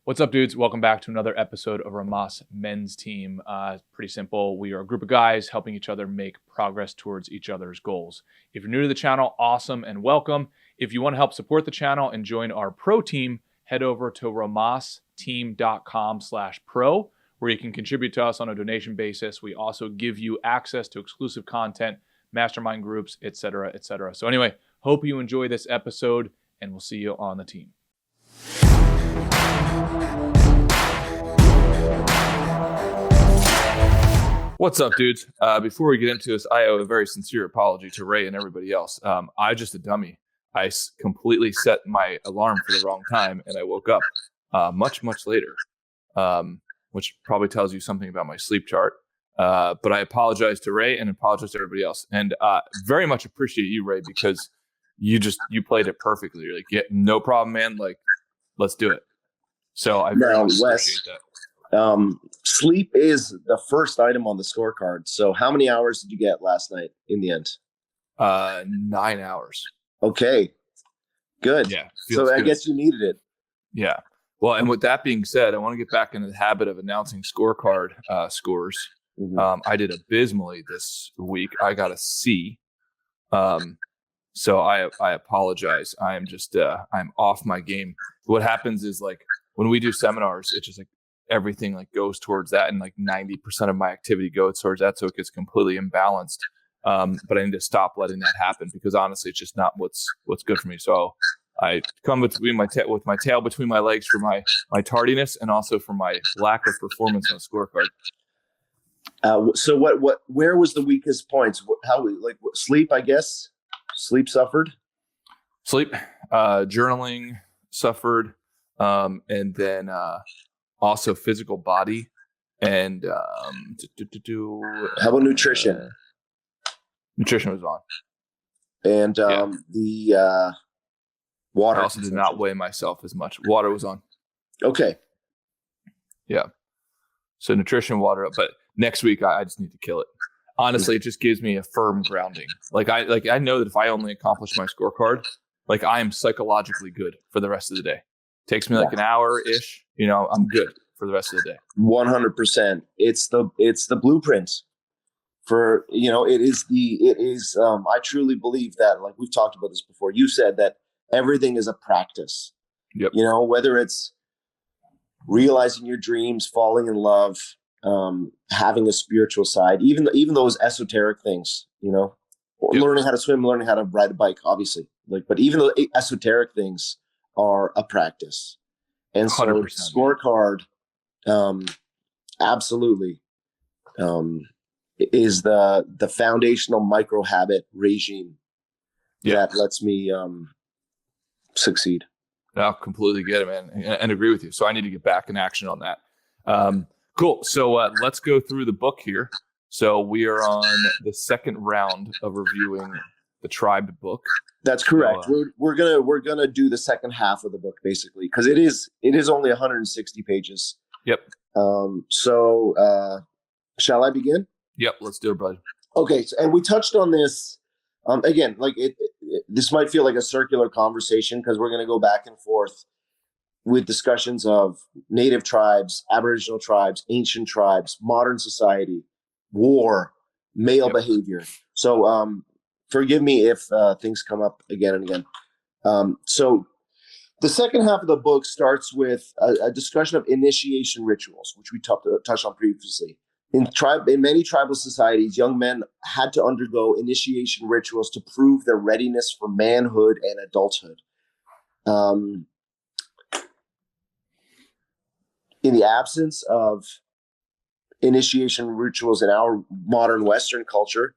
What's up, dudes? Welcome back to another episode of Rhomas Men's Team. Pretty simple. We are a group of guys helping each other make progress towards each other's goals. If you're new to the channel, awesome and welcome. If you want to help support the channel and join our pro team, head over to rhomasteam.com/pro, where you can contribute to us on a donation basis. We also give you access to exclusive content, mastermind groups, etc., etc. So anyway, hope you enjoy this episode, and we'll see you on the team. What's up, dudes? Before we get into this, I owe a very sincere apology to Ray and everybody else. I just a dummy. I completely set my alarm for the wrong time, and I woke up much later, which probably tells you something about my sleep chart. But I apologize to Ray and apologize to everybody else, and very much appreciate you, Ray, because you played it perfectly. You're like, yeah, no problem, man. Like, let's do it. So I very much appreciate that. Sleep is the first item on the scorecard. So how many hours did you get last night in the end? 9 hours. Okay, good. Yeah. So I guess you needed it. Yeah. Well, and with that being said, I want to get back into the habit of announcing scorecard scores. Mhm. I did abysmally this week. I got a C. So I apologize. I am just I'm off my game. What happens is, like, when we do seminars, it's just like everything like goes towards that, and like 90% of my activity goes towards that, so it gets completely imbalanced. But I need to stop letting that happen, because honestly, it's just not what's good for me. So I come between with my tail between my legs for my tardiness, and also for my lack of performance on the scorecard. So where was the weakest points? Sleep? I guess sleep suffered. Sleep, journaling suffered, and then also physical body, and How about nutrition? Nutrition was on, and the water. I also did not weigh myself as much. Water was on. Okay. Yeah. So nutrition, water, but next week I just need to kill it. Honestly, it just gives me a firm grounding. I know that if I only accomplish my scorecard, like, I am psychologically good for the rest of the day. Takes me like an hour-ish. I'm good for the rest of the day. 100%. It's the blueprint for, it is. I truly believe that, like we've talked about this before. You said that everything is a practice. Yep. Whether it's realizing your dreams, falling in love, having a spiritual side, even those esoteric things, learning how to swim, learning how to ride a bike, obviously. But even the esoteric things are a practice. And so 100%. scorecard, absolutely, is the foundational micro habit regime that lets me succeed. I completely get it, man, and agree with you. So I need to get back in action on that. Cool. So let's go through the book here. So we are on the second round of reviewing the Tribe book. That's correct. So, we're gonna do the second half of the book, basically, because it is only 160 pages. Yep. So shall I begin? Yep. Let's do it, bud. Okay. So, and we touched on this again. Like this might feel like a circular conversation, because we're gonna go back and forth with discussions of native tribes, Aboriginal tribes, ancient tribes, modern society, war, male behavior. So forgive me if things come up again and again. So the second half of the book starts with a discussion of initiation rituals, which we touched on previously. In many tribal societies, young men had to undergo initiation rituals to prove their readiness for manhood and adulthood. In the absence of initiation rituals in our modern Western culture,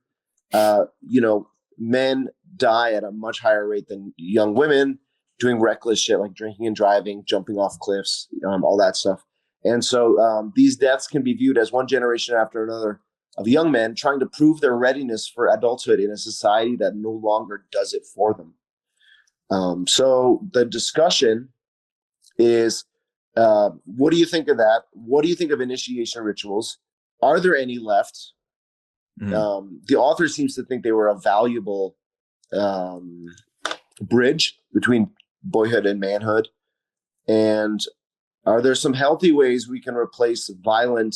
men die at a much higher rate than young women, doing reckless shit like drinking and driving, jumping off cliffs, all that stuff. And so these deaths can be viewed as one generation after another of young men trying to prove their readiness for adulthood in a society that no longer does it for them. So the discussion is, what do you think of that? What do you think of initiation rituals? Are there any left? The author seems to think they were a valuable bridge between boyhood and manhood. And Are there some healthy ways we can replace violent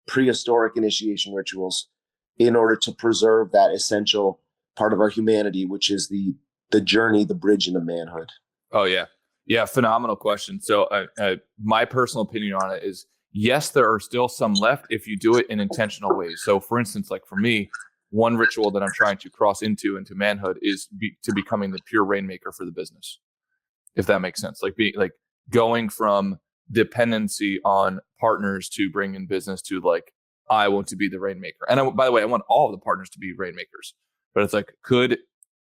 prehistoric initiation rituals in order to preserve that essential part of our humanity, which is the journey, the bridge into manhood? Oh yeah, yeah, phenomenal question. So my personal opinion on it is yes, there are still some left if you do it in intentional ways. So for instance, like for me, one ritual that I'm trying to cross into manhood is to becoming the pure rainmaker for the business, if that makes sense. Like being like going from dependency on partners to bring in business to like I want to be the rainmaker. And by the way, I want all of the partners to be rainmakers. But it's like, could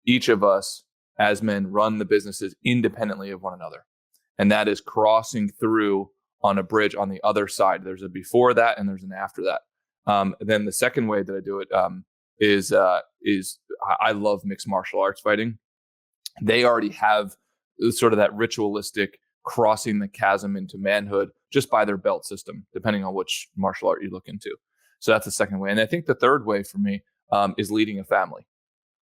each of us as men run the businesses independently of one another? And that is crossing through on a bridge on the other side. There's a before that and there's an after that. Then the second way that I do it is I love mixed martial arts fighting. They already have sort of that ritualistic crossing the chasm into manhood just by their belt system, depending on which martial art you look into. So that's the second way. And I think the third way for me is leading a family,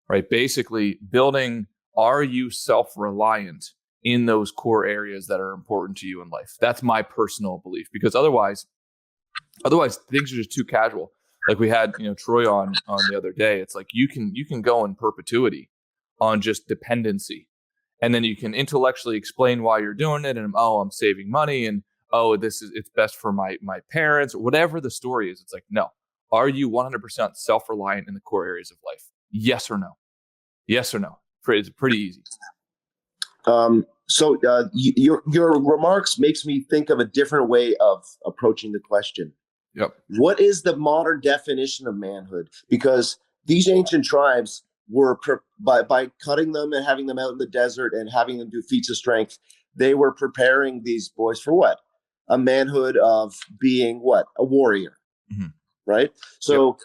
right? Basically building, are you self-reliant in those core areas that are important to you in life? That's my personal belief, because otherwise things are just too casual. Like we had, Troy on the other day. It's like you can go in perpetuity on just dependency, and then you can intellectually explain why you're doing it, and I'm saving money, and it's best for my parents, or whatever the story is. It's like, no, are you 100% self-reliant in the core areas of life? Yes or no? Yes or no? It's pretty easy. Your remarks makes me think of a different way of approaching the question. Yep. What is the modern definition of manhood? Because these ancient tribes were by cutting them and having them out in the desert and having them do feats of strength, they were preparing these boys for what? A manhood of being what? A warrior, right? So. Yep.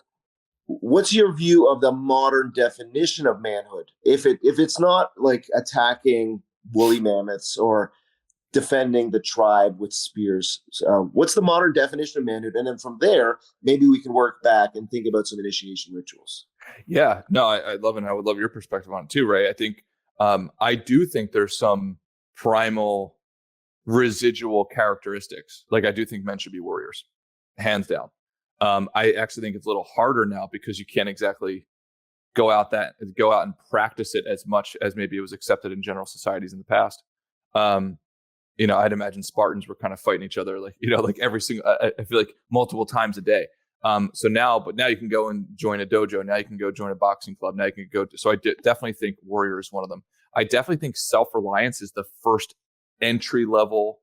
What's your view of the modern definition of manhood? If it's not like attacking woolly mammoths or defending the tribe with spears, what's the modern definition of manhood? And then from there, maybe we can work back and think about some initiation rituals. Yeah, no, I love it. And I would love your perspective on it too, Ray. I think I do think there's some primal residual characteristics. Like I do think men should be warriors, hands down. I actually think it's a little harder now because you can't exactly go out and practice it as much as maybe it was accepted in general societies in the past. I'd imagine Spartans were kind of fighting each other, like every single, I feel like multiple times a day. But now you can go and join a dojo. Now you can go join a boxing club. Now you can go. So I definitely think warrior is one of them. I definitely think self-reliance is the first entry level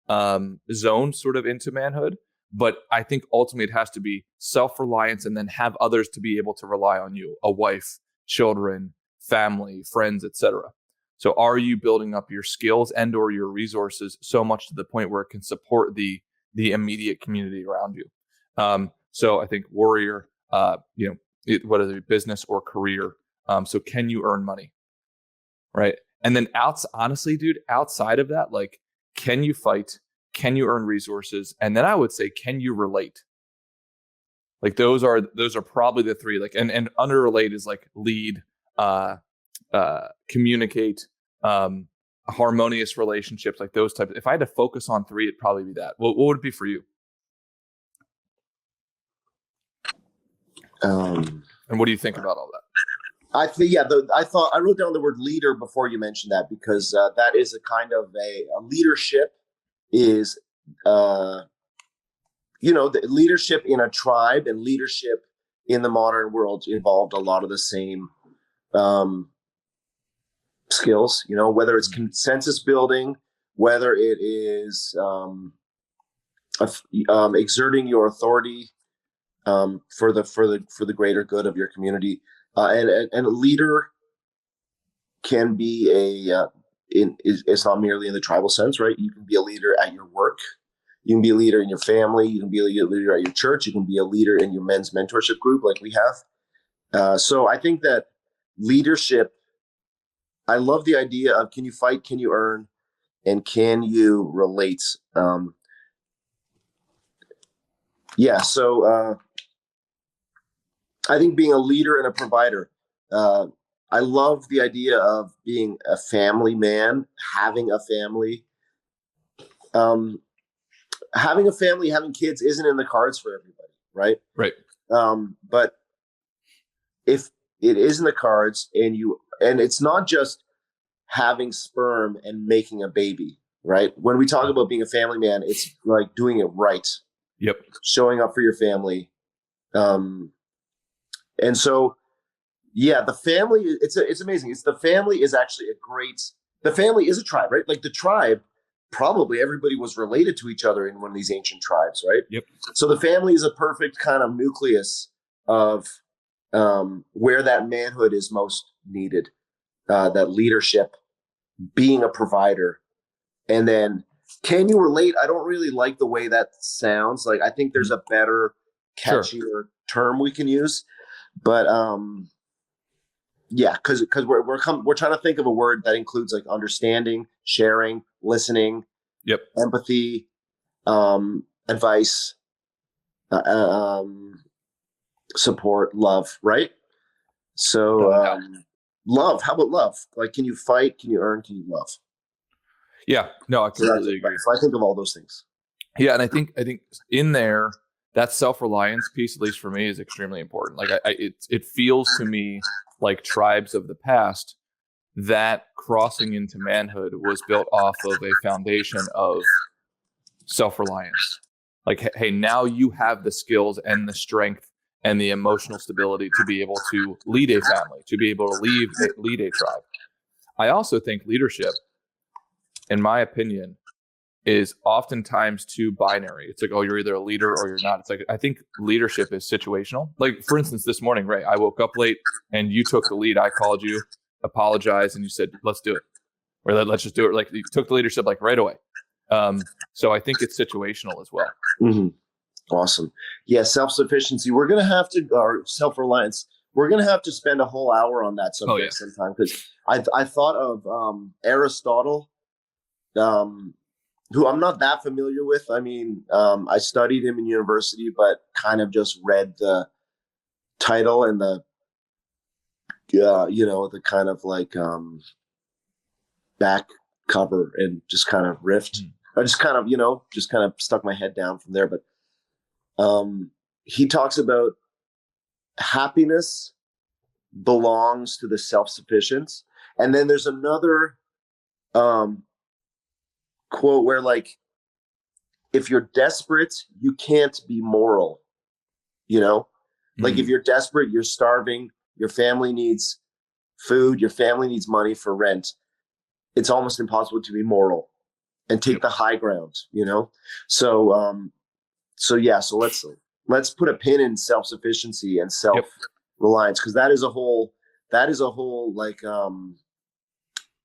zone sort of into manhood. But I think ultimately it has to be self-reliance and then have others to be able to rely on you, a wife, children, family, friends, etc. So are you building up your skills and or your resources so much to the point where it can support the immediate community around you? So I think warrior, whether it's business or career. So can you earn money? Right. And then honestly, dude, outside of that, like, can you fight? Can you earn resources? And then I would say, can you relate? Like those are probably the three. Like and under relate is like lead, communicate, harmonious relationships, like those types. If I had to focus on three, it'd probably be that. What would it be for you? And what do you think about all that? I think, I wrote down the word leader before you mentioned that, because that is a kind of a leadership is, the leadership in a tribe and leadership in the modern world involved a lot of the same skills, whether it's consensus building, whether it is exerting your authority for the greater good of your community. And a leader can be it's not merely in the tribal sense, right? You can be a leader at your work. You can be a leader in your family. You can be a leader at your church. You can be a leader in your men's mentorship group like we have. So I think that leadership, I love the idea of, can you fight, can you earn, and can you relate? So I think being a leader and a provider, I love the idea of being a family man, having a family. having a family, having kids isn't in the cards for everybody, right? Right. But if it is in the cards, and it's not just having sperm and making a baby, right? When we talk about being a family man, it's like doing it right, Yep. showing up for your family. And so, yeah, the family, it's amazing. The family is actually the family is a tribe, right? Like the tribe, probably everybody was related to each other in one of these ancient tribes, right? Yep. So the family is a perfect kind of nucleus of where that manhood is most needed, that leadership, being a provider. And then, can you relate? I don't really like the way that sounds. Like, I think there's a better, catchier term we can use. But yeah, because we're trying to think of a word that includes like understanding, sharing, listening, Yep. empathy, advice, support, love, right? So love. How about love? Like, can you fight? Can you earn? Can you love? Yeah. No, I completely agree. So I think of all those things. Yeah, and I think in there, that self-reliance piece, at least for me, is extremely important. Like it feels to me like tribes of the past, that crossing into manhood was built off of a foundation of self-reliance. Like, hey, now you have the skills and the strength and the emotional stability to be able to lead a family, to be able to lead a tribe. I also think leadership, in my opinion, is oftentimes too binary. It's like, oh, you're either a leader or you're not. It's like, I think leadership is situational. Like, for instance, this morning, Ray, I woke up late and you took the lead. I called you, apologized, and you said, let's do it. Or let's just do it. Like, you took the leadership like right away. So I think it's situational as well. Mm-hmm. Awesome. Yeah, self-sufficiency. We're going to have to, or self-reliance. We're going to have to spend a whole hour on that subject sometime, because I thought of Aristotle, who I'm not that familiar with. I mean, I studied him in university, but kind of just read the title and the the kind of like back cover, and just kind of riffed. I just kind of, just kind of stuck my head down from there. But he talks about happiness belongs to the self-sufficient. And then there's another quote where, like, if you're desperate, you can't be moral. Like, if you're desperate, you're starving, your family needs food, your family needs money for rent. It's almost impossible to be moral and take the high ground, So, so let's put a pin in self-sufficiency and self-reliance, because that is a whole like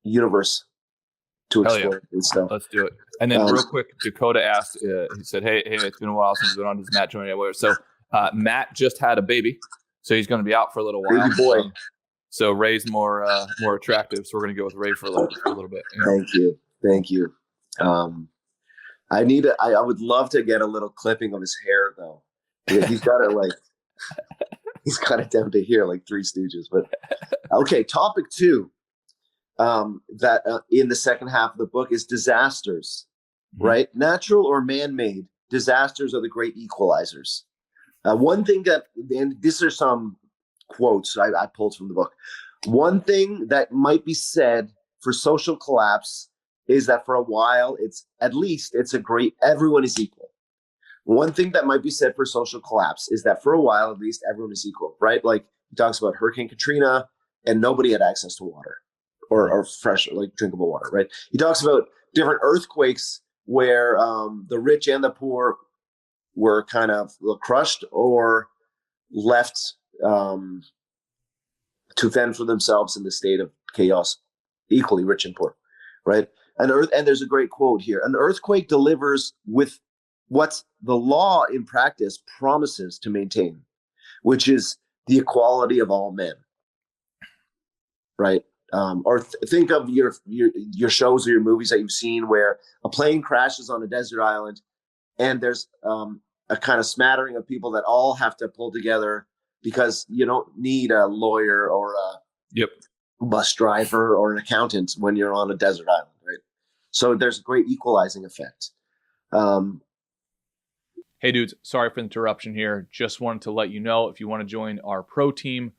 universe to explore and stuff. Let's do it. And then real quick, Dakota asked, he said, hey, it's been a while since we've been on. Does Matt join anywhere? So Matt just had a baby, so he's going to be out for a little while. Baby boy. So Ray's more attractive, so we're going to go with Ray for a little bit. Thank you. I would love to get a little clipping of his hair, though. Yeah, he's got it down to here like Three Stooges. But okay, topic 2, that in the second half of the book is disasters, right? Natural or man-made disasters are the great equalizers. One thing and these are some quotes I pulled from the book. One thing that might be said for social collapse is that for a while, everyone is equal. One thing that might be said for social collapse is that for a while, at least, everyone is equal, right? Like, he talks about Hurricane Katrina, and nobody had access to water or fresh, like, drinkable water, right? He talks about different earthquakes where the rich and the poor were kind of crushed or left to fend for themselves in the state of chaos, equally rich and poor, right? And there's a great quote here: an earthquake delivers with what the law in practice promises to maintain, which is the equality of all men, right? Or think of your shows or your movies that you've seen where a plane crashes on a desert island, and there's a kind of smattering of people that all have to pull together, because you don't need a lawyer or a bus driver or an accountant when you're on a desert island, right? So there's a great equalizing effect. Hey dudes, sorry for the interruption here. Just wanted to let you know, if you want to join our pro team,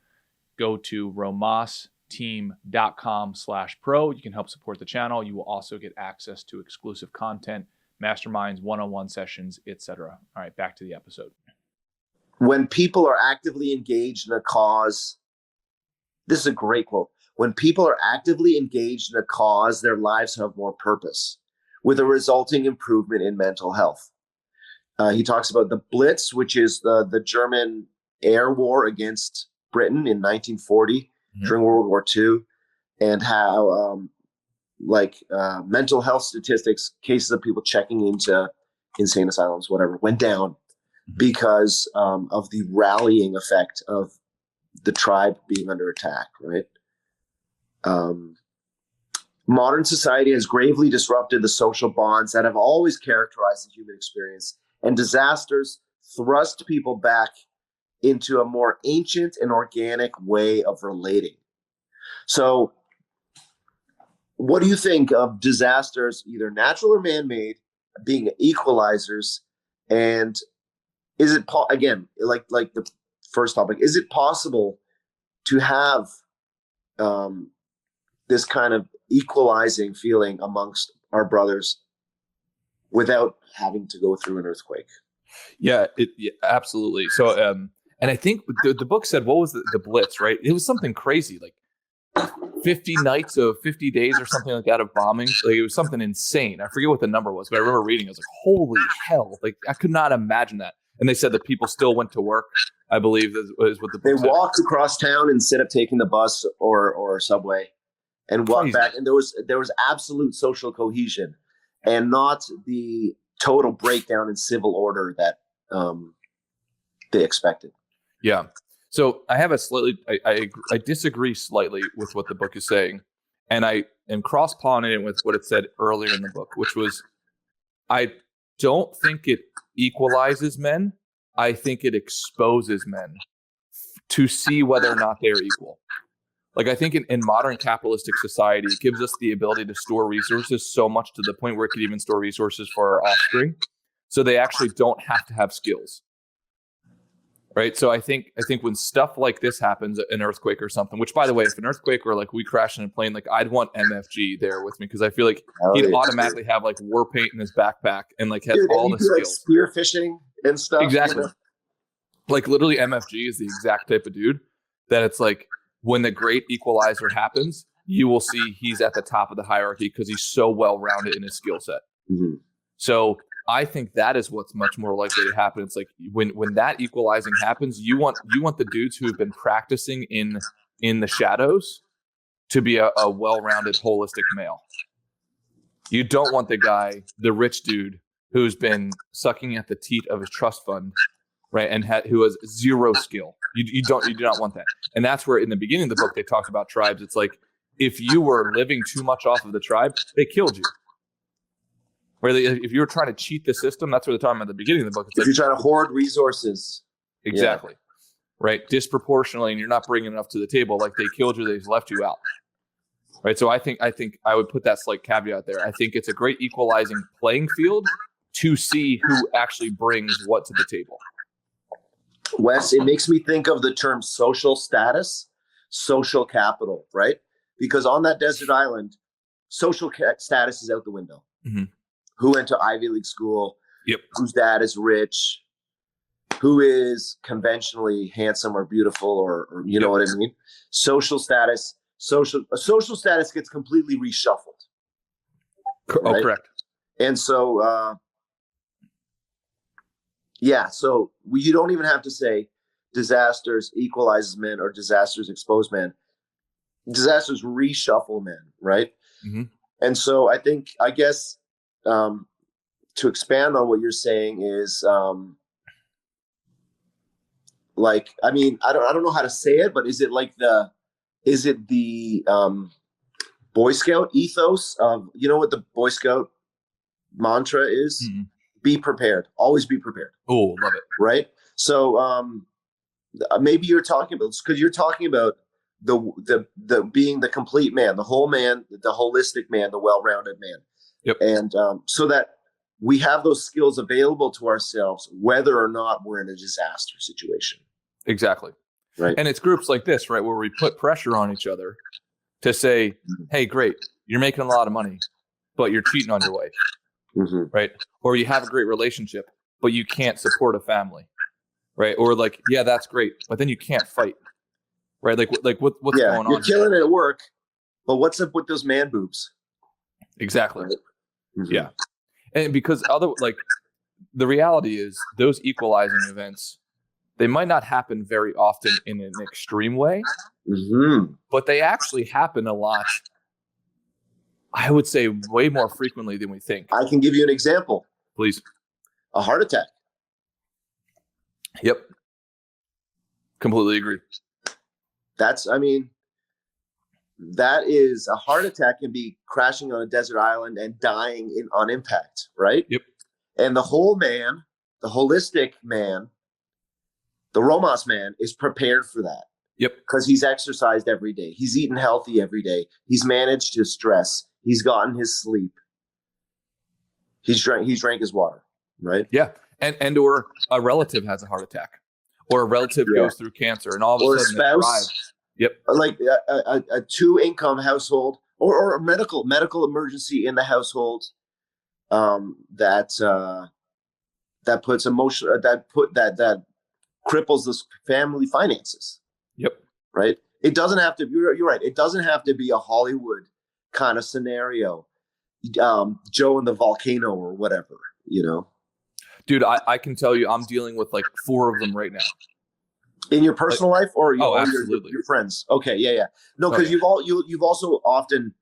go to romasteam.com/pro. You can help support the channel. You will also get access to exclusive content, masterminds, one-on-one sessions, etc. All right, back to the episode. When people are actively engaged in a cause, this is a great quote. When people are actively engaged in a cause, their lives have more purpose, with a resulting improvement in mental health. He talks about the Blitz, which is the German air war against Britain in 1940 during World War II, and how mental health statistics, cases of people checking into insane asylums, whatever, went down because of the rallying effect of the tribe being under attack, right? Modern society has gravely disrupted the social bonds that have always characterized the human experience, and disasters thrust people back into a more ancient and organic way of relating. So, what do you think of disasters, either natural or man-made, being equalizers? And is it, again, like the first topic, is it possible to have this kind of equalizing feeling amongst our brothers without having to go through an earthquake? Yeah, absolutely. So, and I think the book said, what was the Blitz, right? It was something crazy, like 50 nights of 50 days or something like that of bombings. Like, it was something insane. I forget what the number was, but I remember reading, I was like, holy hell. Like, I could not imagine that. And they said that people still went to work, I believe is what the book said. They walked across town instead of taking the bus or subway and walked back. And there was absolute social cohesion and not the total breakdown in civil order that they expected. Yeah. So I have a slightly, I disagree slightly with what the book is saying. And I am cross-pollinating with what it said earlier in the book, which was, I don't think it equalizes men. I think it exposes men to see whether or not they're equal. Like, I think in modern capitalistic society, it gives us the ability to store resources so much to the point where it could even store resources for our offspring. So they actually don't have to have skills. Right. So I think when stuff like this happens, an earthquake or something, which, by the way, if an earthquake or like we crash in a plane, like I'd want MFG there with me, because I feel like he'd automatically have like war paint in his backpack and like has all the skills. Like spear fishing and stuff. Exactly. You know? Like literally MFG is the exact type of dude that it's like when the great equalizer happens, you will see he's at the top of the hierarchy because he's so well-rounded in his skill set. Mm-hmm. So I think that is what's much more likely to happen. It's like when that equalizing happens, you want the dudes who have been practicing in the shadows to be a well-rounded, holistic male. You don't want the rich dude who's been sucking at the teat of his trust fund, right, and who has zero skill. You do not want that. And that's where in the beginning of the book they talked about tribes. It's like if you were living too much off of the tribe, they killed you. If you were trying to cheat the system, that's what they're talking about at the beginning of the book. It's if you're trying to hoard resources. Exactly. Yeah. Right. Disproportionately, and you're not bringing enough to the table, like they killed you, they just left you out. Right. So I think I would put that slight caveat there. I think it's a great equalizing playing field to see who actually brings what to the table. Wes, it makes me think of the term social status, social capital, right? Because on that desert island, social status is out the window. Mm-hmm. Who went to Ivy League school? Yep. Whose dad is rich? Who is conventionally handsome or beautiful, or you know what I mean? Social status gets completely reshuffled. Right? Oh, correct. And so, so you don't even have to say disasters equalizes men or disasters expose men. Disasters reshuffle men, right? Mm-hmm. And so I guess. To expand on what you're saying is I don't know how to say it, but is it the Boy Scout ethos of, you know what the Boy Scout mantra is? Mm-hmm. Be prepared. Always be prepared. Oh, love it. Right. So maybe you're talking about, because you're talking about the being the complete man, the whole man, the holistic man, the well-rounded man. Yep. And so that we have those skills available to ourselves, whether or not we're in a disaster situation. Exactly. Right. And it's groups like this, right, where we put pressure on each other to say, hey, great, you're making a lot of money, but you're cheating on your wife, right? Or you have a great relationship, but you can't support a family, right? Or like, yeah, that's great, but then you can't fight, right? What's going on? You're killing it at work, but what's up with those man boobs? Exactly. Right? Yeah. And because the reality is those equalizing events, they might not happen very often in an extreme way, but they actually happen a lot. I would say way more frequently than we think. I can give you an example. Please. A heart attack. Yep. Completely agree. That is a heart attack can be crashing on a desert island and dying on impact, right? Yep. And the whole man, the holistic man, the Rhomas man is prepared for that. Yep. Because he's exercised every day. He's eaten healthy every day. He's managed his stress. He's gotten his sleep. He's drank his water, right? Yeah. And or a relative has a heart attack, or a relative goes through cancer, and all of a sudden a spouse, like a 2-income household, or a medical emergency in the household, that puts emotion that cripples the family finances. Yep. Right. It doesn't have to. You're right. It doesn't have to be a Hollywood kind of scenario. Joe and the volcano or whatever. Dude, I can tell you, I'm dealing with like 4 of them right now. In your personal life, or absolutely. Your friends? Okay, yeah. No, because you've also often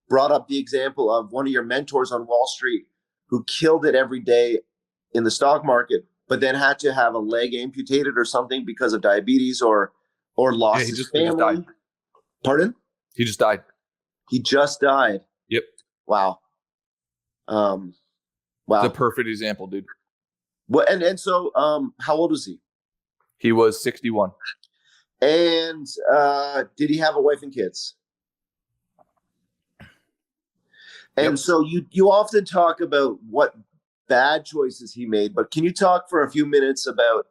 brought up the example of one of your mentors on Wall Street who killed it every day in the stock market, but then had to have a leg amputated or something because of diabetes or lost his family. He just died. Pardon? He just died. He just died. Yep. Wow. Wow. It's a perfect example, dude. Well, and so, how old was he? He was 61. And did he have a wife and kids? And so you often talk about what bad choices he made, but can you talk for a few minutes about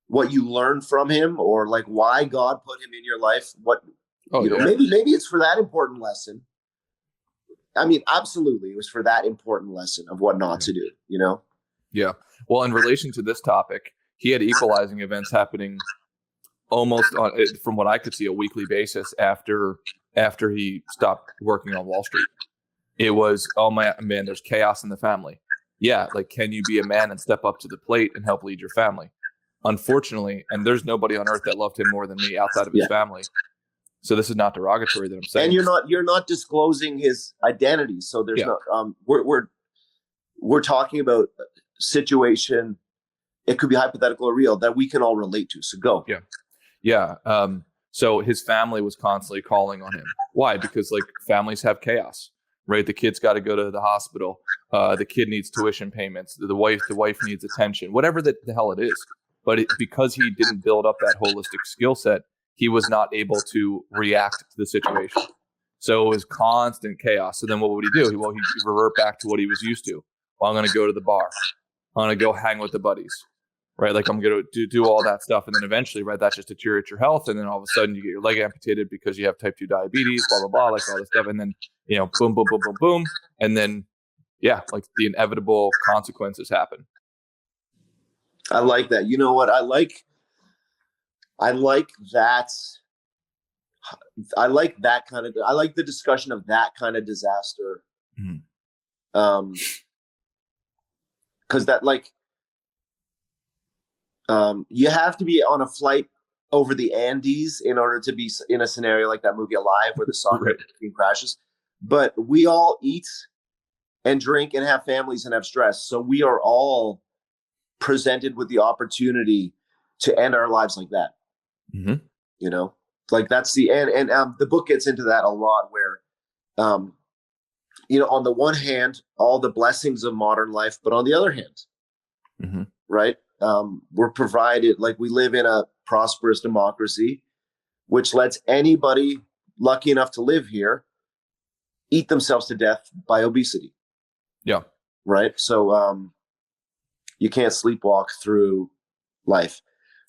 what you learned from him, or like why God put him in your life? Maybe it's for that important lesson. I mean, absolutely, it was for that important lesson of what not to do. Yeah. Well, in relation to this topic, he had equalizing events happening almost on, from what I could see, a weekly basis after he stopped working on Wall Street. It was, oh man, there's chaos in the family. Yeah, like, can you be a man and step up to the plate and help lead your family? Unfortunately, and there's nobody on earth that loved him more than me outside of his family. So this is not derogatory that I'm saying. And you're not disclosing his identity. So there's no we're talking about a situation. It could be hypothetical or real that we can all relate to. So go. Yeah. So his family was constantly calling on him. Why? Because like families have chaos, right? The kid's got to go to the hospital. The kid needs tuition payments. The wife needs attention, whatever the hell it is. But because he didn't build up that holistic skill set, he was not able to react to the situation. So it was constant chaos. So then what would he do? He'd revert back to what he was used to. Well, I'm going to go to the bar. I'm going to go hang with the buddies, right? Like I'm going to do all that stuff. And then eventually, right, that just deteriorates your health. And then all of a sudden you get your leg amputated because you have type 2 diabetes, blah, blah, blah, like all this stuff. And then, boom, boom, boom, boom, boom. And then, like the inevitable consequences happen. I like that. You know what? I like that. I like that kind of. I like the discussion of that kind of disaster. Because that, like, you have to be on a flight over the Andes in order to be in a scenario like that movie Alive, where the soccer team crashes. But we all eat and drink and have families and have stress, so we are all presented with the opportunity to end our lives like that. Like that's the end. And the book gets into that a lot, where, on the one hand, all the blessings of modern life, but on the other hand, right? We're provided, like we live in a prosperous democracy, which lets anybody lucky enough to live here eat themselves to death by obesity. Yeah. Right. So, You can't sleepwalk through life.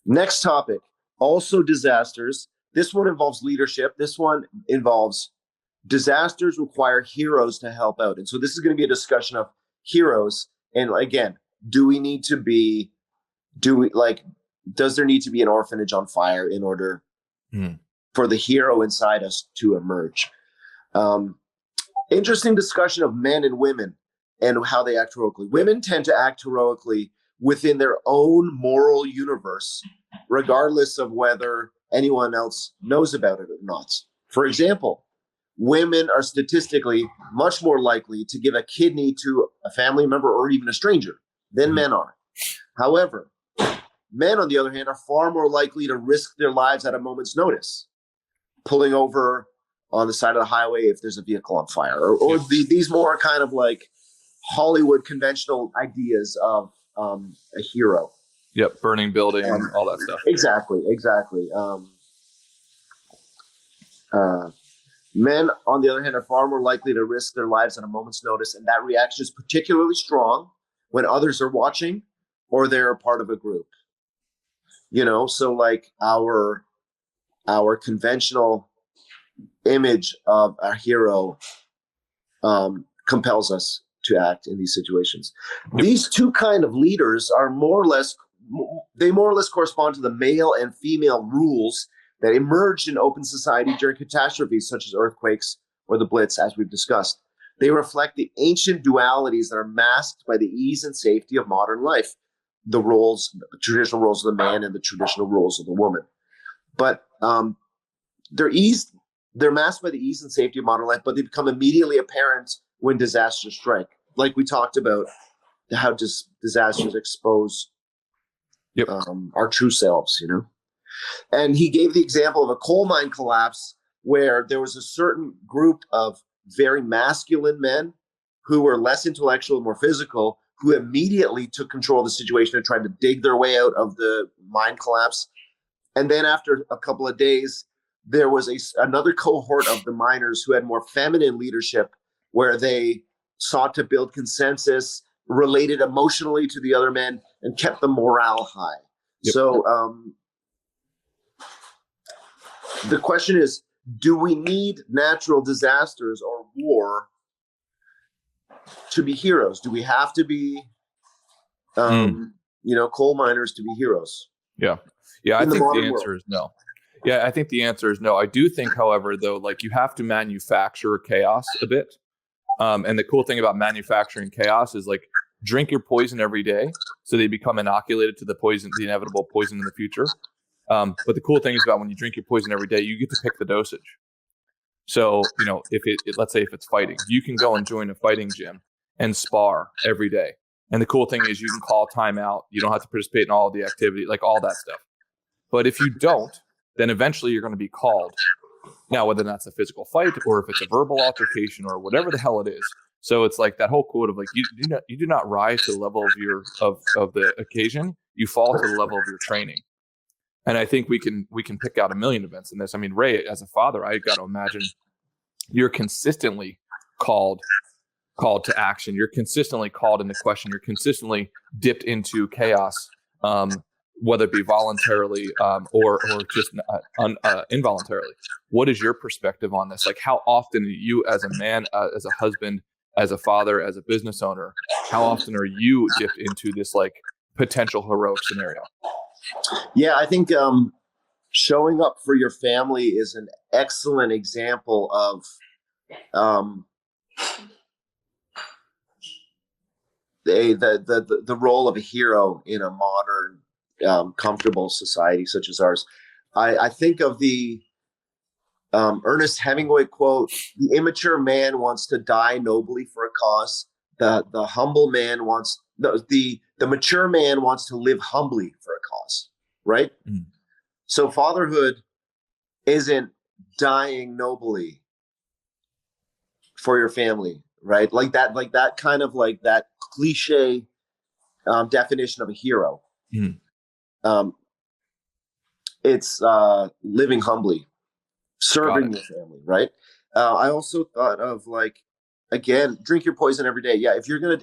Next topic, also disasters. This one involves leadership. This one involves disasters require heroes to help out. And so this is going to be a discussion of heroes. And again, do we need to be, do we like, does there need to be an orphanage on fire in order for the hero inside us to emerge? Interesting discussion of men and women and how they act heroically. Women tend to act heroically within their own moral universe, regardless of whether anyone else knows about it or not. For example, women are statistically much more likely to give a kidney to a family member or even a stranger than men are. However, men, on the other hand, are far more likely to risk their lives at a moment's notice, pulling over on the side of the highway if there's a vehicle on fire, or these more kind of like Hollywood conventional ideas of a hero. Yep, burning building, all that stuff. Exactly. Men, on the other hand, are far more likely to risk their lives at a moment's notice, and that reaction is particularly strong when others are watching or they're a part of a group. You know, so like our conventional image of a hero compels us to act in these situations. Yep. These two kind of leaders are more or less correspond to the male and female rules that emerged in open society during catastrophes such as earthquakes or the Blitz, as we've discussed. They reflect the ancient dualities that are masked by the ease and safety of modern life, the traditional roles of the man and the traditional roles of the woman. But they're masked by the ease and safety of modern life, but they become immediately apparent when disasters strike. Like we talked about, how disasters expose our true selves, you know? And he gave the example of a coal mine collapse where there was a certain group of very masculine men who were less intellectual, more physical, who immediately took control of the situation and tried to dig their way out of the mine collapse. And then after a couple of days, there was another cohort of the miners who had more feminine leadership, where they sought to build consensus, related emotionally to the other men, and kept the morale high. Yep. So the question is, do we need natural disasters or war to be heroes? Do we have to be, coal miners to be heroes? Yeah. I think the answer is no. Yeah, I think the answer is no. I do think, however, though, like you have to manufacture chaos a bit. And the cool thing about manufacturing chaos is like drink your poison every day so they become inoculated to the inevitable poison in the future. But the cool thing is about when you drink your poison every day, you get to pick the dosage. So, you know, if let's say if it's fighting, you can go and join a fighting gym and spar every day. And the cool thing is you can call timeout. You don't have to participate in all of the activity, like all that stuff. But if you don't, then eventually you're going to be called. Now, whether that's a physical fight or if it's a verbal altercation or whatever the hell it is. So it's like that whole quote of like, you do not rise to the level of the occasion. You fall to the level of your training. And I think we can pick out a million events in this. I mean, Ray, as a father, I got to imagine you're consistently called to action. You're consistently called into question. You're consistently dipped into chaos, whether it be voluntarily or just involuntarily. What is your perspective on this? Like, how often you, as a man, as a husband, as a father, as a business owner, how often are you dipped into this like potential heroic scenario? Yeah, I think showing up for your family is an excellent example of the role of a hero in a modern, comfortable society such as ours. I think of the Ernest Hemingway quote: "The immature man wants to die nobly for a cause. The humble man wants the mature man wants to live humbly for a cause." Right. Mm. So fatherhood isn't dying nobly for your family, right? Like that kind of like that cliche definition of a hero. Mm. It's living humbly, serving your family, right? I also thought of like, again, drink your poison every day. Yeah, if you're gonna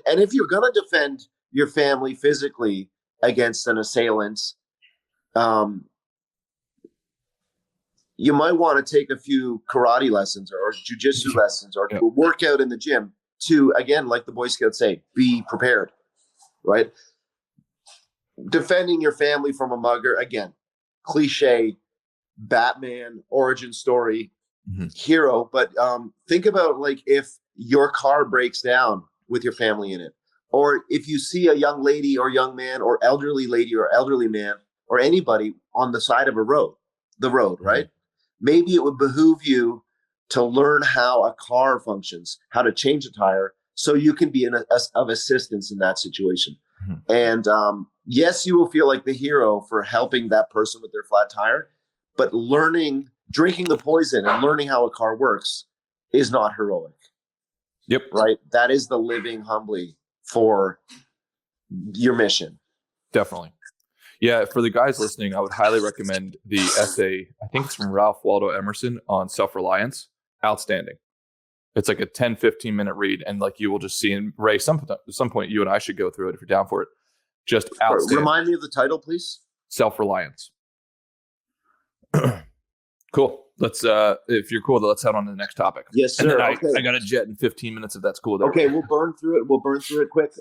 defend your family physically against an assailant, you might want to take a few karate lessons or jujitsu lessons or work out in the gym to, again, like the Boy Scouts say, be prepared, right? Defending your family from a mugger, again, cliche, Batman origin story, hero. But think about like if your car breaks down with your family in it, or if you see a young lady or young man or elderly lady or elderly man or anybody on the side of the road, right? Maybe it would behoove you to learn how a car functions, how to change a tire, so you can be of assistance in that situation. And yes, you will feel like the hero for helping that person with their flat tire, but drinking the poison and learning how a car works is not heroic. Yep. Right? That is the living humbly for your mission. Definitely. Yeah, for the guys listening, I would highly recommend the essay. I think it's from Ralph Waldo Emerson on self-reliance. Outstanding. It's like a 10, 15-minute read, and like you will just see, and Ray, at some point you and I should go through it if you're down for it. Just outstanding. Remind me of the title, please. Self-reliance. Cool. Let's if you're cool, let's head on to the next topic. Yes, sir. And then I got a jet in 15 minutes if that's cool. Okay, we'll burn through it quick.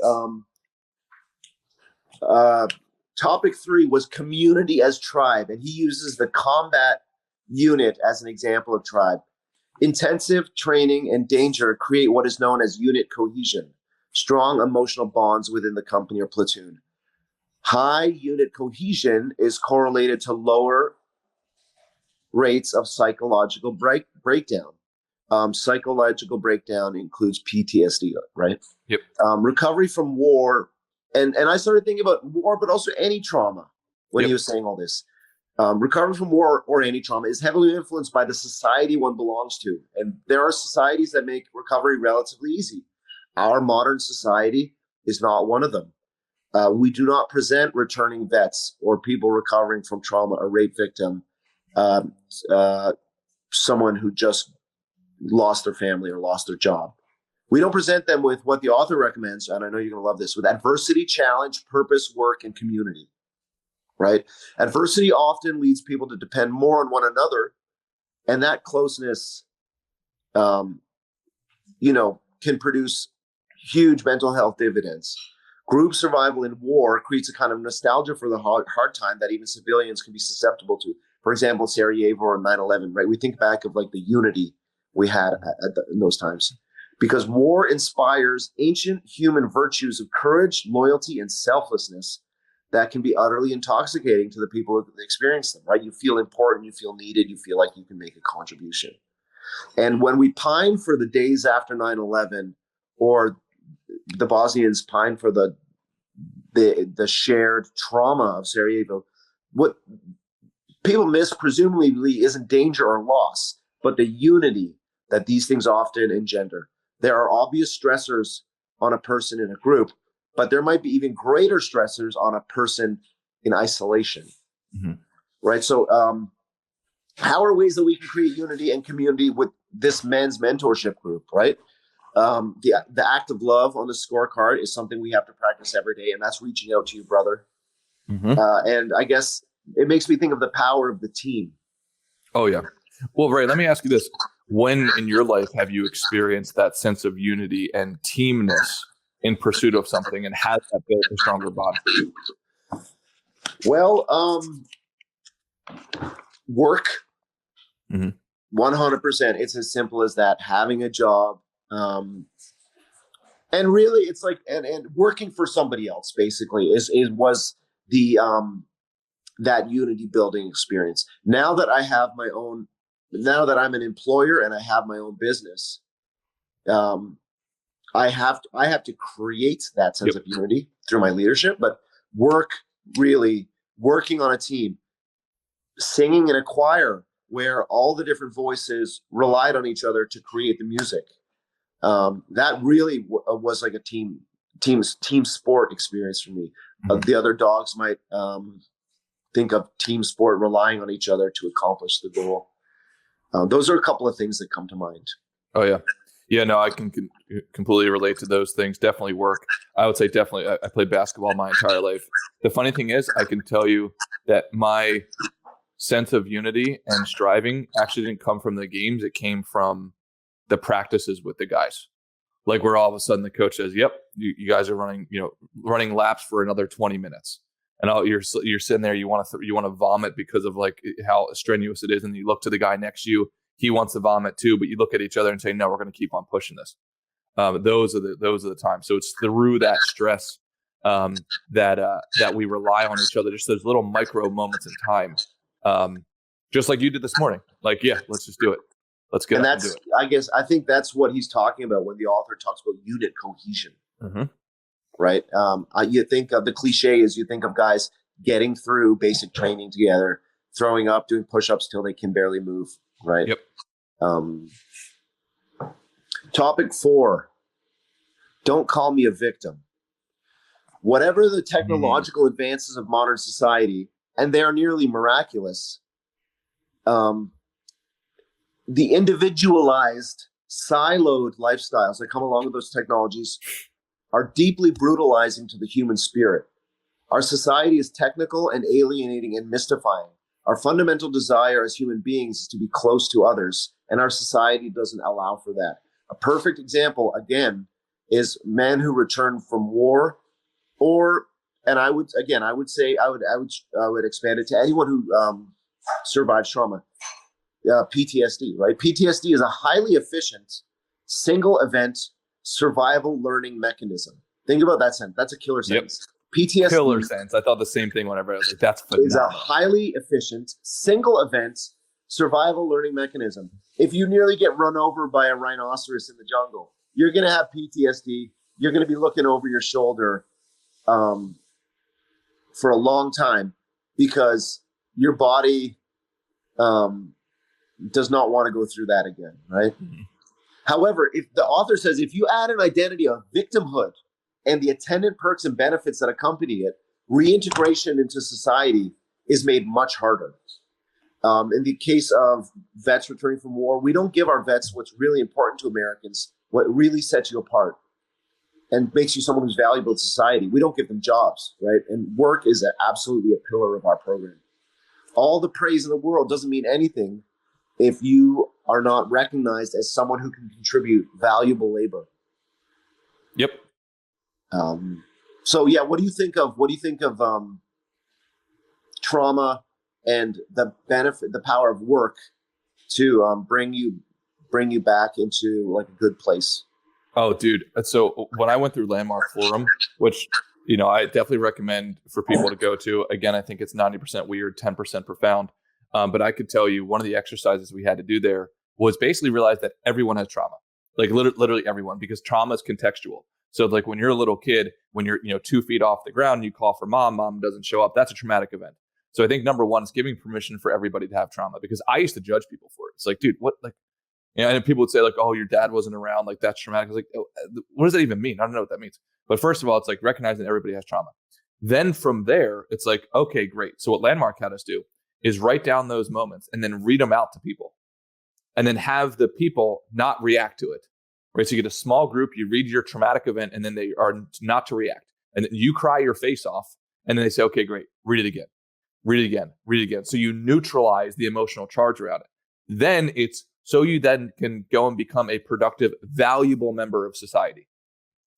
Topic 3 was community as tribe, and he uses the combat unit as an example of tribe. Intensive training and danger create what is known as unit cohesion, strong emotional bonds within the company or platoon. High unit cohesion is correlated to lower rates of psychological breakdown. Psychological breakdown includes PTSD, right? Yep. Recovery from war. And I started thinking about war, but also any trauma when he was saying all this. Recovery from war or any trauma is heavily influenced by the society one belongs to. And there are societies that make recovery relatively easy. Our modern society is not one of them. We do not present returning vets or people recovering from trauma, a rape victim, someone who just lost their family or lost their job. We don't present them with what the author recommends, and I know you're going to love this, with adversity, challenge, purpose, work, and community, right? Adversity often leads people to depend more on one another, and that closeness, can produce huge mental health dividends. Group survival in war creates a kind of nostalgia for the hard time that even civilians can be susceptible to. For example, Sarajevo or 9/11, right? We think back of like the unity we had in those times. Because war inspires ancient human virtues of courage, loyalty, and selflessness that can be utterly intoxicating to the people who experience them, right? You feel important, you feel needed, you feel like you can make a contribution. And when we pine for the days after 9/11, or the Bosnians pine for the shared trauma of Sarajevo, what people miss presumably isn't danger or loss, but the unity that these things often engender. There are obvious stressors on a person in a group, but there might be even greater stressors on a person in isolation, right? So how are ways that we can create unity and community with this men's mentorship group, right? The act of love on the scorecard is something we have to practice every day, and that's reaching out to your brother. And I guess it makes me think of the power of the team. Oh, yeah. Well, Ray, let me ask you this. When in your life have you experienced that sense of unity and teamness in pursuit of something, and has that built a stronger bond for you? Well, work, 100%. It's as simple as that. Having a job, and really, it's like and working for somebody else. Basically, was the that unity building experience. Now that I'm an employer and I have my own business, I have to create that sense of unity through my leadership. But working on a team, singing in a choir where all the different voices relied on each other to create the music. That really was like a team sport experience for me. The other dogs might think of team sport relying on each other to accomplish the goal. Those are a couple of things that come to mind. Oh, yeah. Yeah, no, I can completely relate to those things. Definitely work. I would say definitely. I played basketball my entire life. The funny thing is, I can tell you that my sense of unity and striving actually didn't come from the games. It came from the practices with the guys. Like where all of a sudden the coach says, "Yep, you guys are running laps for another 20 minutes," and you're sitting there, you want to vomit because of like how strenuous it is, and you look to the guy next to you, he wants to vomit too, but you look at each other and say, "No, we're going to keep on pushing this." Those are the times. So it's through that stress that we rely on each other, just those little micro moments in time, just like you did this morning. Like, yeah, let's just do it. Let's get and up and do that's, it. I think that's what he's talking about when the author talks about unit cohesion, Mm-hmm. right? You think of the cliche is you think of guys getting through basic training together, throwing up, doing push-ups till they can barely move, right? Yep. Topic 4, don't call me a victim. Whatever the technological advances of modern society, and they are nearly miraculous, the individualized, siloed lifestyles that come along with those technologies are deeply brutalizing to the human spirit. Our society is technical and alienating and mystifying. Our fundamental desire as human beings is to be close to others, and our society doesn't allow for that. A perfect example, again, is men who return from war, and I would say I would expand it to anyone who survives trauma. PTSD, right? PTSD is a highly efficient single event survival learning mechanism. Think about that sentence. That's a killer sentence. Yep. PTSD killer sentence. I thought the same thing whenever I was like, that's phenomenal. Is a highly efficient single event survival learning mechanism. If you nearly get run over by a rhinoceros in the jungle, you're going to have PTSD. You're going to be looking over your shoulder for a long time because your body does not want to go through that again, right? Mm-hmm. However, if the author says if you add an identity of victimhood and the attendant perks and benefits that accompany it, reintegration into society is made much harder. In the case of vets returning from war, we don't give our vets what's really important to Americans, what really sets you apart and makes you someone who's valuable to society. We don't give them jobs, right? And work is absolutely a pillar of our program. All the praise in the world doesn't mean anything if you are not recognized as someone who can contribute valuable labor. Yep. So yeah, what do you think of trauma and the benefit, the power of work to bring you back into like a good place? Oh, dude. So when I went through Landmark Forum, which, I definitely recommend for people to go to, again, I think it's 90% weird, 10% profound. But I could tell you one of the exercises we had to do there was basically realize that everyone has trauma, like literally everyone, because trauma is contextual. So like when you're a little kid, when you're 2 feet off the ground, you call for mom doesn't show up. That's a traumatic event. So I think number one is giving permission for everybody to have trauma, because I used to judge people for it. It's like, dude, what, like, and people would say like, oh, your dad wasn't around, like that's traumatic. I was like, oh, what does that even mean? I don't know what that means. But first of all, it's like recognizing everybody has trauma. Then from there, it's like, okay, great. So what Landmark had us do is write down those moments and then read them out to people, and then have the people not react to it. Right. So you get a small group, you read your traumatic event, and then they are not to react. And then you cry your face off, and then they say, okay, great, read it again, read it again, read it again. So you neutralize the emotional charge around it. Then it's so you then can go and become a productive, valuable member of society.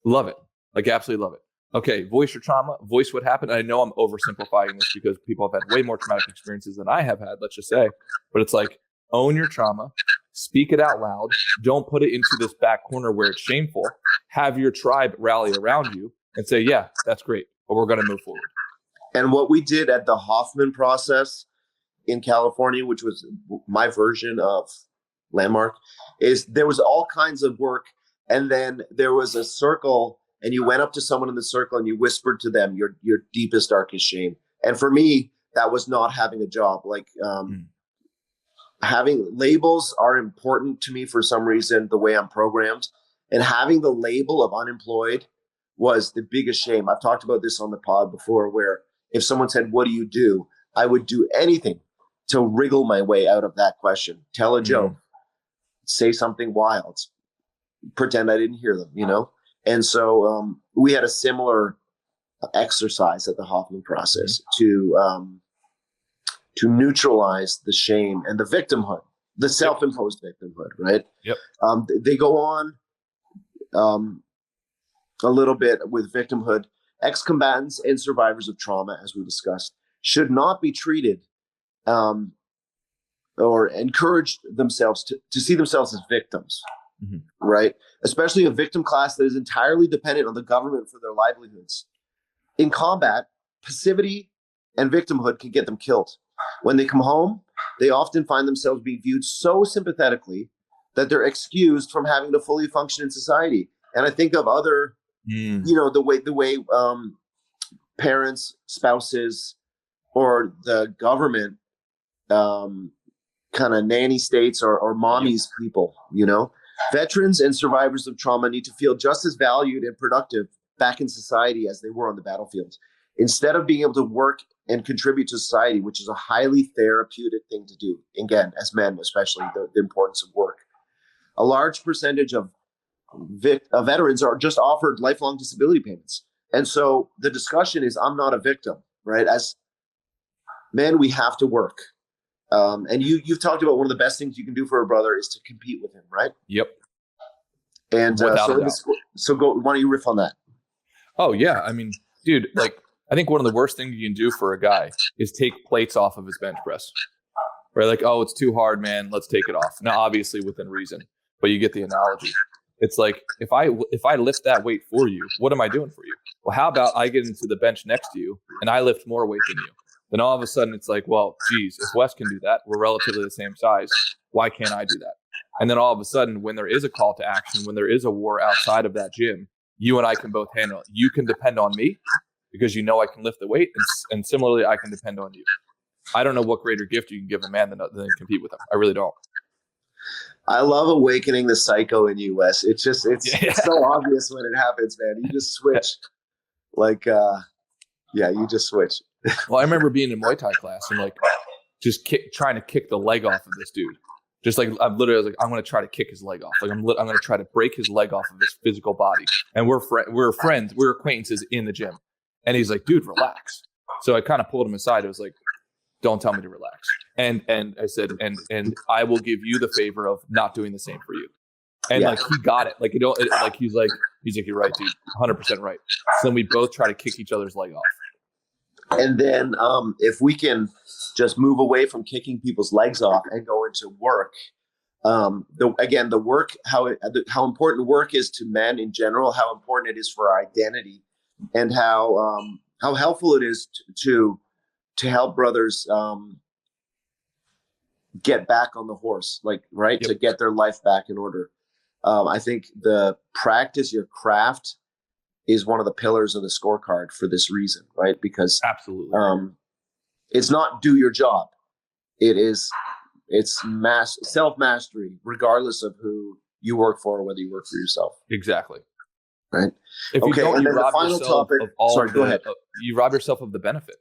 Love it. Like absolutely love it. Okay, voice your trauma, voice what happened. I know I'm oversimplifying this because people have had way more traumatic experiences than I have had, let's just say. But it's like, own your trauma, speak it out loud. Don't put it into this back corner where it's shameful. Have your tribe rally around you and say, yeah, that's great, but we're going to move forward. And what we did at the Hoffman process in California, which was my version of Landmark, is there was all kinds of work. And then there was a circle, and you went up to someone in the circle and you whispered to them your deepest, darkest shame. And for me, that was not having a job. Like having labels are important to me for some reason, the way I'm programmed. And having the label of unemployed was the biggest shame. I've talked about this on the pod before, where if someone said, what do you do? I would do anything to wriggle my way out of that question. Tell a joke, say something wild, pretend I didn't hear them, you know? And so we had a similar exercise at the Hoffman process to neutralize the shame and the victimhood, the self-imposed victimhood, right? Yep. They go on a little bit with victimhood. Ex-combatants and survivors of trauma, as we discussed, should not be treated or encourage themselves to see themselves as victims, right? Especially a victim class that is entirely dependent on the government for their livelihoods. In combat, passivity and victimhood can get them killed. When they come home, they often find themselves being viewed so sympathetically that they're excused from having to fully function in society. And I think of other, you know, the way parents, spouses, or the government kind of nanny states or mommies people, you know. Veterans and survivors of trauma need to feel just as valued and productive back in society as they were on the battlefield. Instead of being able to work and contribute to society, which is a highly therapeutic thing to do, again, as men, especially the importance of work. A large percentage of veterans are just offered lifelong disability payments. And so the discussion is, I'm not a victim, right? As men, we have to work. And you've talked about one of the best things you can do for a brother is to compete with him, right? Yep. And so go. Why don't you riff on that? Oh yeah, I mean, dude, like I think one of the worst things you can do for a guy is take plates off of his bench press. Right? Like, oh, it's too hard, man. Let's take it off. Now, obviously within reason, but you get the analogy. It's like if I lift that weight for you, what am I doing for you? Well, how about I get into the bench next to you and I lift more weight than you? Then all of a sudden it's like, well, geez, if Wes can do that, we're relatively the same size. Why can't I do that? And then all of a sudden, when there is a call to action, when there is a war outside of that gym, you and I can both handle it. You can depend on me because you know I can lift the weight, and similarly, I can depend on you. I don't know what greater gift you can give a man than compete with him. I really don't. I love awakening the psycho in you, Wes. It's so obvious when it happens, man. You just switch. Like, you just switch. Well, I remember being in Muay Thai class and like just trying to kick the leg off of this dude. Just like I'm literally like, I'm going to try to kick his leg off. Like I'm going to try to break his leg off of his physical body. And we're friends, we're acquaintances in the gym. And he's like, dude, relax. So I kind of pulled him aside. It was like, don't tell me to relax. And I said, and I will give you the favor of not doing the same for you. And like he got it. Like he's like, you're right, dude, 100% right. So then we both try to kick each other's leg off. And then if we can just move away from kicking people's legs off and go into work, the work, how important work is to men in general, how important it is for our identity, and how helpful it is to help brothers get back on the horse, like, right, to get their life back in order. I think the practice your craft is one of the pillars of the scorecard for this reason, right? Because absolutely, it's not do your job. It's self-mastery, regardless of who you work for or whether you work for yourself. Exactly. Right. If you don't, you rob yourself of all. Sorry, go ahead. You rob yourself of the benefit.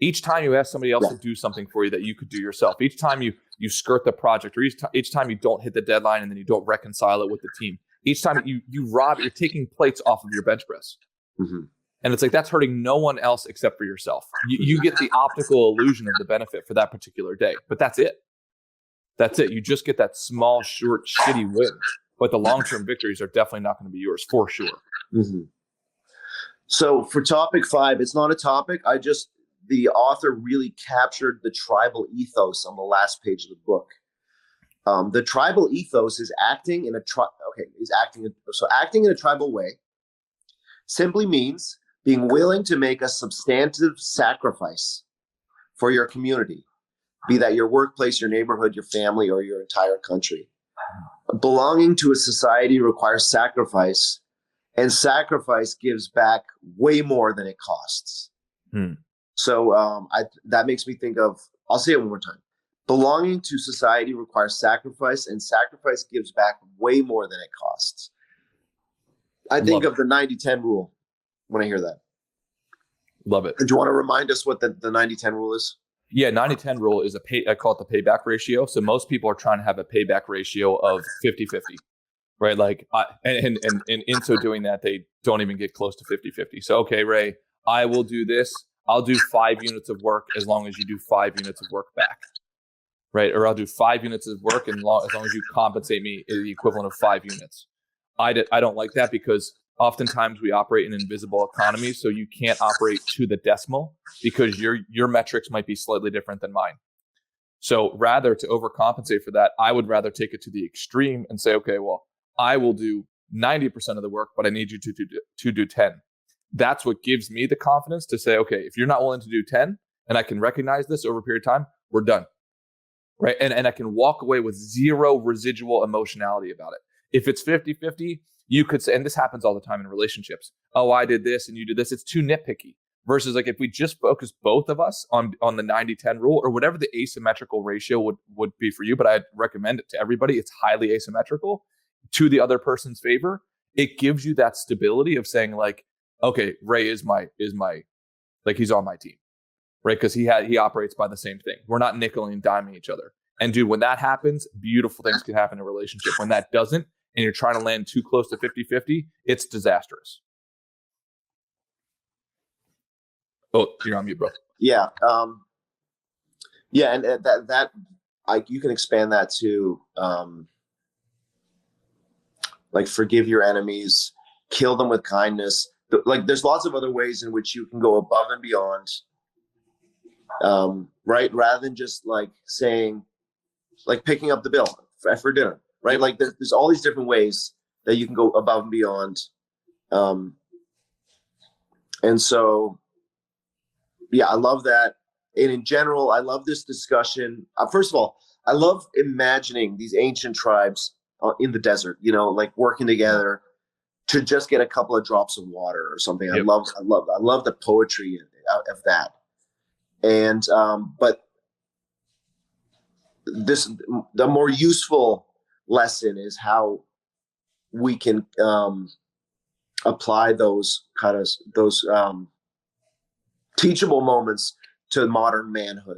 Each time you ask somebody else to do something for you that you could do yourself, each time you skirt the project, or each time you don't hit the deadline and then you don't reconcile it with the team, each time you're taking plates off of your bench press. Mm-hmm. And it's like, that's hurting no one else except for yourself. You get the optical illusion of the benefit for that particular day, but that's it. That's it. You just get that small, short, shitty win. But the long-term victories are definitely not going to be yours, for sure. Mm-hmm. So for topic 5, it's not a topic. The author really captured the tribal ethos on the last page of the book. The tribal ethos is acting in a tribal way simply means being willing to make a substantive sacrifice for your community, be that your workplace, your neighborhood, your family, or your entire country. Belonging to a society requires sacrifice, and sacrifice gives back way more than it costs. So that makes me think of, I'll say it one more time. Belonging to society requires sacrifice, and sacrifice gives back way more than it costs. I think of the 90-10 rule when I hear that. Love it. And do you want to remind us what the 90-10 rule is? Yeah, 90-10 rule is I call it the payback ratio. So most people are trying to have a payback ratio of 50-50. right? Like, and in so doing that, they don't even get close to 50-50. So, okay, Ray, I will do this. I'll do 5 units of work as long as you do 5 units of work back, right? Or I'll do 5 units of work as long as you compensate me the equivalent of 5 units. I don't like that because oftentimes we operate in invisible economies, so you can't operate to the decimal because your metrics might be slightly different than mine. So rather to overcompensate for that, I would rather take it to the extreme and say, okay, well, I will do 90% of the work, but I need you to do 10. That's what gives me the confidence to say, okay, if you're not willing to do 10 and I can recognize this over a period of time, we're done. Right. And I can walk away with zero residual emotionality about it. If it's 50-50, you could say, and this happens all the time in relationships. Oh, I did this and you did this. It's too nitpicky. Versus like if we just focus both of us on the 90-10 rule or whatever the asymmetrical ratio would be for you, but I'd recommend it to everybody. It's highly asymmetrical to the other person's favor. It gives you that stability of saying like, okay, Ray is my like he's on my team, right? Because he operates by the same thing. We're not nickeling and diming each other. And dude, when that happens, beautiful things can happen in a relationship. When that doesn't, and you're trying to land too close to 50-50, it's disastrous. Oh, you're on mute, bro. Yeah. Yeah. And that you can expand that to, like forgive your enemies, kill them with kindness. Like there's lots of other ways in which you can go above and beyond. Right. Rather than just like saying, like picking up the bill for dinner, right? Yep. Like there's all these different ways that you can go above and beyond. And so, yeah, I love that. And in general, I love this discussion. First of all, I love imagining these ancient tribes in the desert, you know, like working together to just get a couple of drops of water or something. Yep. I love the poetry of that. And, but the more useful lesson is how we can apply those teachable moments to modern manhood.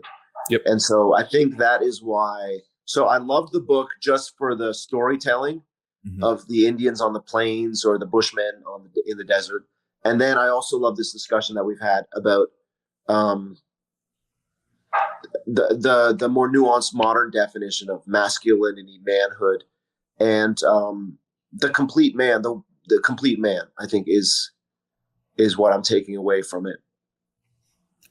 Yep. And so I think that is why. So I love the book just for the storytelling of the Indians on the plains or the Bushmen in the desert. And then I also love this discussion that we've had about the more nuanced modern definition of masculinity, manhood, and the complete man. The complete man, I think, is what I'm taking away from it.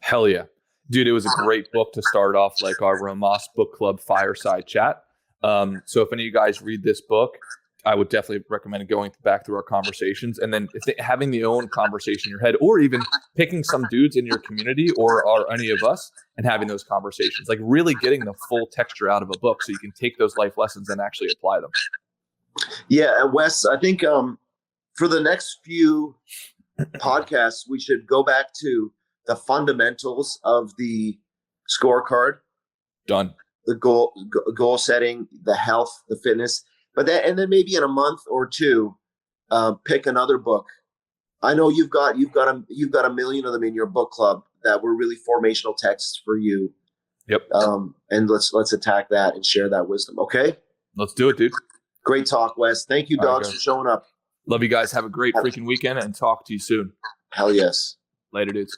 Hell yeah. Dude, it was a great book to start off like our Rhomas book club fireside chat. So if any of you guys read this book, I would definitely recommend going back through our conversations and then having the own conversation in your head, or even picking some dudes in your community or any of us and having those conversations, like really getting the full texture out of a book so you can take those life lessons and actually apply them. Yeah. And Wes, I think for the next few podcasts, we should go back to the fundamentals of the scorecard. Done. The goal setting, the health, the fitness, and then maybe in a month or two, pick another book. I know you've got a million of them in your book club that were really formational texts for you. Yep. And let's attack that and share that wisdom. Okay. Let's do it, dude. Great talk, Wes. Thank you, dogs, for showing up. Love you guys. Have a great freaking weekend and talk to you soon. Hell yes. Later, dudes.